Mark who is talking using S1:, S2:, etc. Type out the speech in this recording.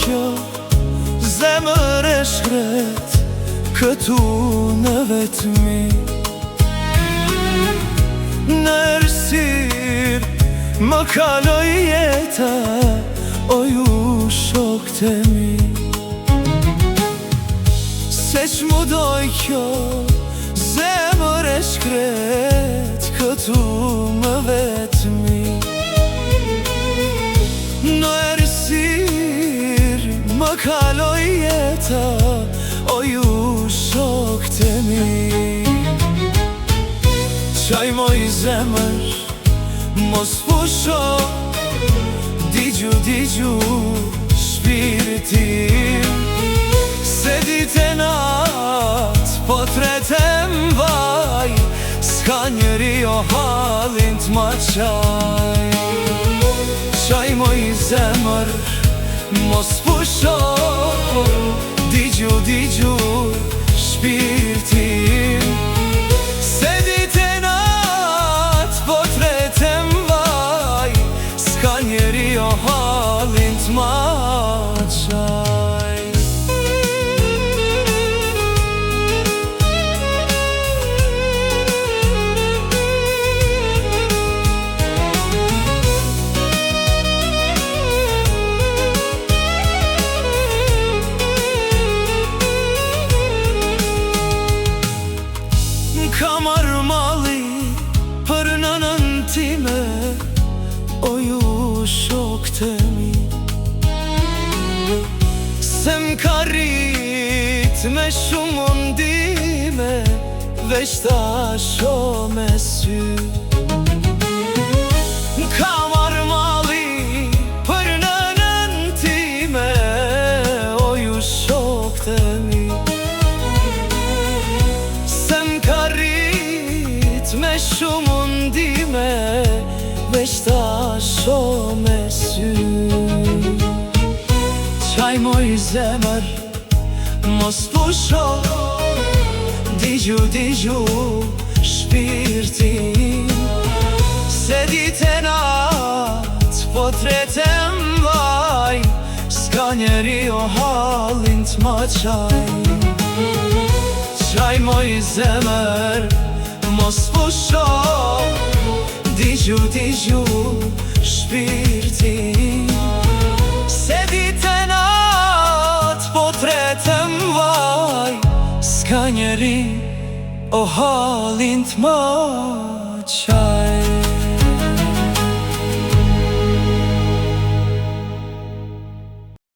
S1: kjo zemër e shkret këtu në vetmi. Në errësirë më kaloj jeta, o ju shokët e mi. Se që doj kjo zemër e shkret këtu më vetmi. Në errësirë më kaloj jeta, o ju shokët e mi. Qaj moj zemër, mos pusho, digju shpirtin. Se dit e nat, po tretem vaj, s'ka njeri o halin t'ma qaj. Qaj moj zemër, mos pusho, digju shpirtin. Se dit e nat, po tretem vaj, s'ka njeri o halin t'ma qaj. Ka marrë mali për nënën time, o ju shokët e mi. Se m'ka rrit me shumë mundime, veç ta sho me sy. Ka marrë mali për nënën time, o ju shokët e mi. Me shumë mundime, veç ta sho me sy. Qaj moj zemër, mos pusho, digju shpirtin. Se dit e nat, po tretem vaj, s'ka njeri o halin t'ma qaj. Qaj moj zemër, mos pusho, digju shpirtin. Se dit e nat, po tretem vaj, s'ka njeri o halin t'ma qaj.